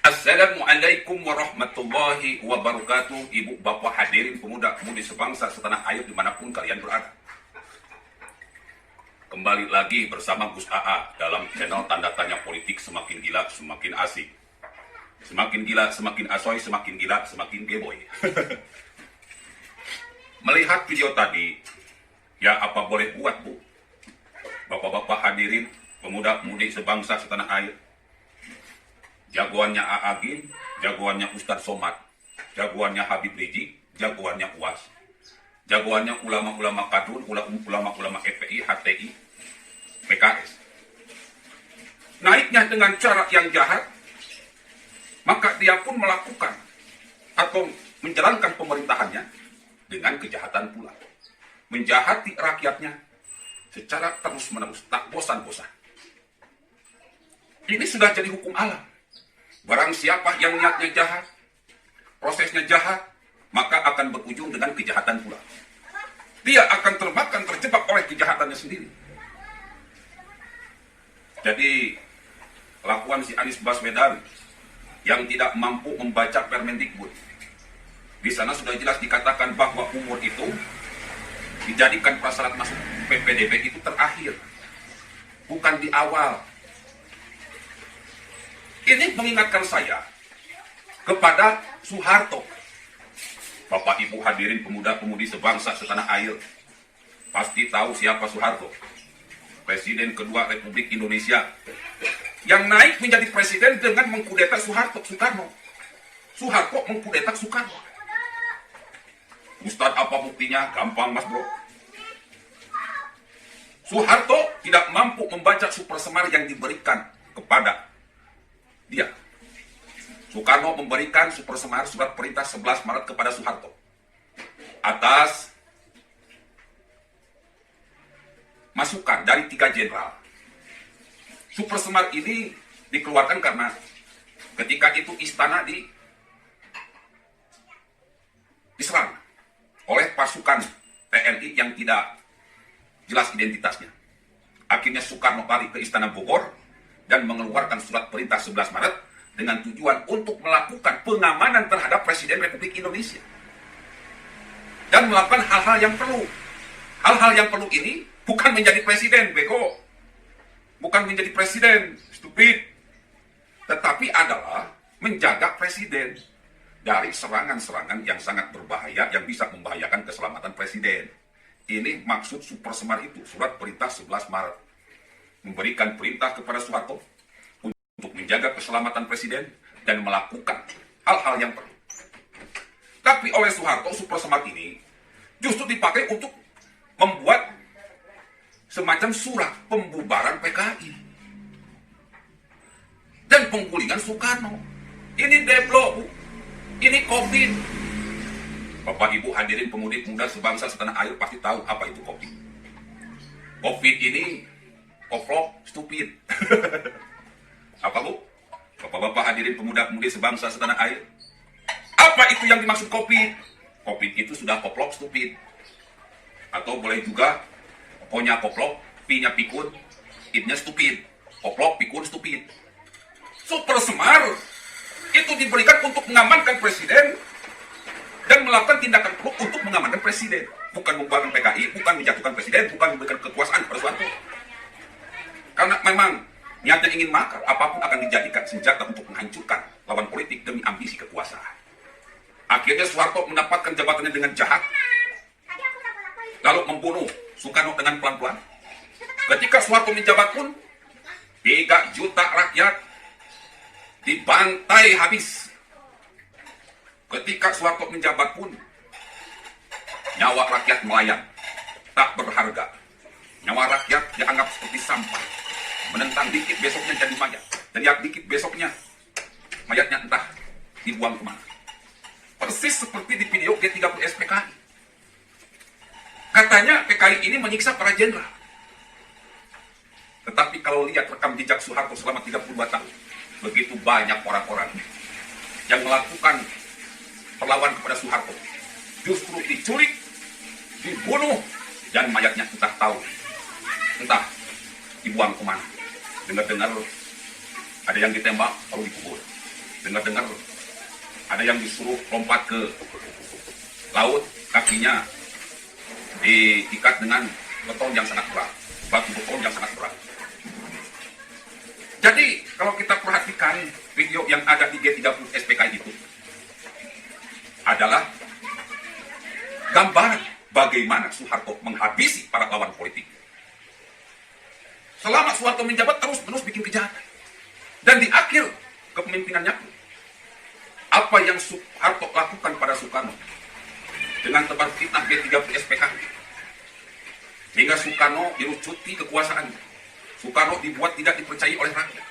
Assalamualaikum warahmatullahi wabarakatuh. Ibu, bapak, hadirin pemuda-pemudi sebangsa setanah air dimanapun kalian berada. Kembali lagi bersama Gus AA dalam channel Tanda Tanya Politik Semakin Gila Semakin Asik. Semakin gila, semakin asoy, semakin gila, semakin geboy. Melihat video tadi, ya apa boleh buat, Bu? Bapak-bapak hadirin, pemuda-pemudi sebangsa setanah air. Jagoannya Aagim, jagoannya Ustadz Somad, jagoannya Habib Rizik, jagoannya UAS, jagoannya ulama-ulama Kadun, ulama-ulama FPI, HTI, PKS. Naiknya dengan cara yang jahat, maka dia pun melakukan atau menjalankan pemerintahannya dengan kejahatan pula. Menjahati rakyatnya secara terus-menerus, tak bosan-bosan. Ini sudah jadi hukum alam. Barang siapa yang niatnya jahat, prosesnya jahat, maka akan berujung dengan kejahatan pula. Dia akan termakan, terjebak oleh kejahatannya sendiri. Jadi, kelakuan si Anies Baswedan yang tidak mampu membaca Permendikbud. Di sana sudah jelas dikatakan bahwa umur itu dijadikan prasyarat masuk PPDB itu terakhir, bukan di awal. Ini mengingatkan saya kepada Soeharto. Bapak Ibu hadirin pemuda-pemudi sebangsa setanah air pasti tahu siapa Soeharto. Presiden kedua Republik Indonesia yang naik menjadi presiden dengan mengkudeta Soekarno. Soeharto mengkudeta Soekarno. Ustadz, apa buktinya? Gampang, Mas Bro. Soeharto tidak mampu membaca super semar yang diberikan kepada dia. Soekarno memberikan super semar surat perintah 11 Maret kepada Soeharto atas masukan dari 3 jenderal. Super semar ini dikeluarkan karena ketika itu istana diserang oleh pasukan TNI yang tidak jelas identitasnya. Akhirnya Soekarno balik ke Istana Bogor dan mengeluarkan surat perintah 11 Maret dengan tujuan untuk melakukan pengamanan terhadap Presiden Republik Indonesia. Dan melakukan hal-hal yang perlu. Hal-hal yang perlu ini bukan menjadi presiden, bego. Bukan menjadi presiden, stupid. Tetapi adalah menjaga presiden dari serangan-serangan yang sangat berbahaya yang bisa membahayakan keselamatan presiden. Ini maksud super semar itu, surat perintah 11 Maret. Memberikan perintah kepada Soeharto untuk menjaga keselamatan presiden dan melakukan hal-hal yang perlu. Tapi oleh Soeharto, super semar ini justru dipakai untuk membuat semacam surat pembubaran PKI dan penggulingan Soekarno. Ini deblok, Bu. Ini COVID. Bapak Ibu hadirin pemuda sebangsa setanah air pasti tahu apa itu COVID. COVID ini koplok stupid. Apa, Bu? Bapak-bapak hadirin pemuda-pemudi sebangsa setanah air. Apa itu yang dimaksud COVID? COVID itu sudah koplok stupid. Atau boleh juga O-nya koplok, P-nya pikun, I-nya stupid. Koplok, pikun, stupid. Super semar itu diberikan untuk mengamankan presiden dan melakukan tindakan perlu untuk mengamankan presiden. Bukan membubarkan PKI, bukan menjatuhkan presiden, bukan memberikan kekuasaan kepada Soeharto. Karena memang niatnya ingin makar, apapun akan dijadikan senjata untuk menghancurkan lawan politik demi ambisi kekuasaan. Akhirnya Soeharto mendapatkan jabatannya dengan jahat, lalu membunuh Soekarno dengan pelan-pelan. Ketika Soeharto menjabat pun 3 juta rakyat dibantai habis. Ketika Soeharto menjabat pun nyawa rakyat melayang, tak berharga. Nyawa rakyat dianggap seperti sampah. Menentang dikit besoknya jadi mayat. Teriak dikit besoknya mayatnya entah dibuang kemana. Persis seperti di video G30S PKI. Katanya PKI ini menyiksa para jenderal. Tetapi kalau lihat rekam jejak Soeharto selama 32 tahun, begitu banyak orang-orang yang melakukan perlawanan kepada Soeharto, justru diculik, dibunuh, dan mayatnya entah tahu, entah dibuang kemana. Dengar-dengar ada yang ditembak lalu dikubur. Dengar-dengar ada yang disuruh lompat ke laut, kakinya diikat dengan beton yang sangat berat. batu beton yang sangat berat. Jadi kalau kita perhatikan video yang ada di G30 SPKI itu adalah gambaran bagaimana Soeharto menghabisi para lawan politik. Selama Soeharto menjabat terus-menerus bikin kejahatan. Dan di akhir kepemimpinannya, apa yang Soeharto lakukan pada Soekarno dengan tebar fitnah G30 SPKI, sehingga Soekarno dilucuti kekuasaannya. Soekarno dibuat tidak dipercayai oleh rakyat.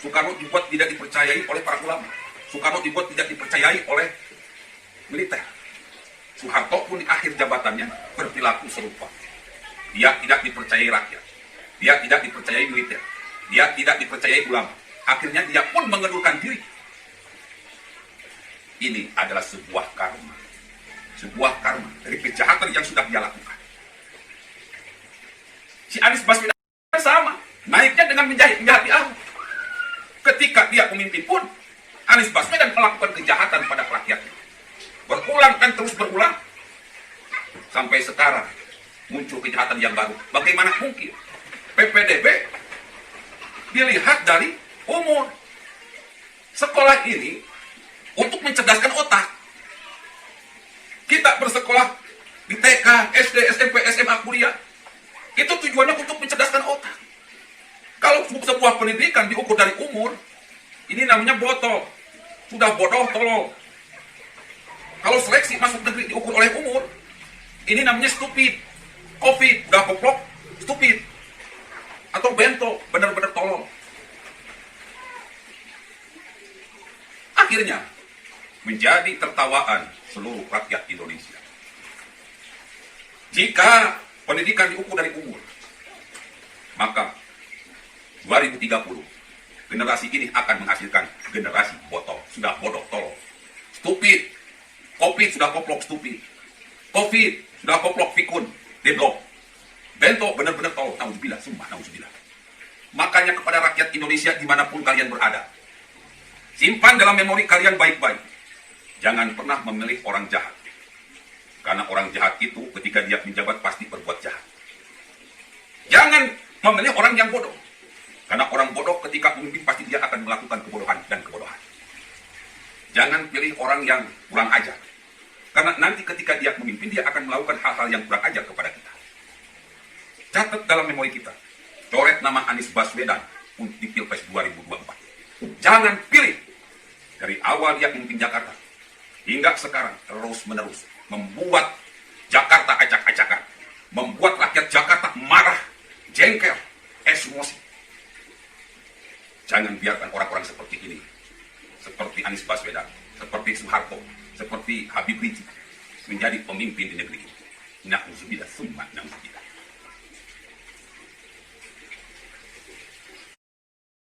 Soekarno dibuat tidak dipercayai oleh para ulama. Soekarno dibuat tidak dipercayai oleh militer. Soeharto pun di akhir jabatannya berperilaku serupa. Dia tidak dipercayai rakyat. Dia tidak dipercayai militer. Dia tidak dipercayai ulama. Akhirnya dia pun mengundurkan diri. Ini adalah sebuah karma. Sebuah karma dari kejahatan yang sudah dia lakukan. Si Anies Baswedan sama. Naiknya dengan menjahati Ahok. Ketika dia pemimpin pun, Anies Baswedan melakukan kejahatan pada rakyat. Berulang dan terus berulang. Sampai sekarang muncul kejahatan yang baru. Bagaimana mungkin PPDB dilihat dari umur? Sekolah ini untuk mencerdaskan otak. Kita bersekolah di TK, SD, SMP, SMA, kuliah. Itu tujuannya untuk mencerdaskan otak. Kalau sebuah pendidikan diukur dari umur, ini namanya botol. Sudah bodoh, tolol. Kalau seleksi masuk negeri diukur oleh umur, ini namanya stupid. Covid, udah goblok, stupid. Atau bento, benar-benar tolol. Akhirnya, menjadi tertawaan seluruh rakyat Indonesia. Jika pendidikan diukur dari umur, maka 2030 generasi ini akan menghasilkan generasi botol. Sudah bodoh, tolol, stupid. Covid sudah koplok, stupid. Covid sudah koplok, pikun, deadlock. Bento benar-benar tolol. Nauzubillah, sumpah nauzubillah. Makanya kepada rakyat Indonesia dimanapun kalian berada, simpan dalam memori kalian baik-baik. Jangan pernah memilih orang jahat. Karena orang jahat itu ketika dia menjabat pasti berbuat jahat. Jangan memilih orang yang bodoh. Karena orang bodoh ketika memimpin pasti dia akan melakukan kebodohan dan kebodohan. Jangan pilih orang yang kurang ajar. Karena nanti ketika dia memimpin, dia akan melakukan hal-hal yang kurang ajar kepada kita. Catat dalam memori kita. Coret nama Anies Baswedan di Pilpres 2024. Jangan pilih. Dari awal dia memimpin Jakarta hingga sekarang terus-menerus membuat Jakarta acak-acakan. Membuat rakyat Jakarta marah, jengkel, emosi. Jangan biarkan orang-orang seperti ini, seperti Anies Baswedan, seperti Soeharto, seperti Habib Rizik, menjadi pemimpin di negeri ini. Na'udzubillah, summa na'udzubillah.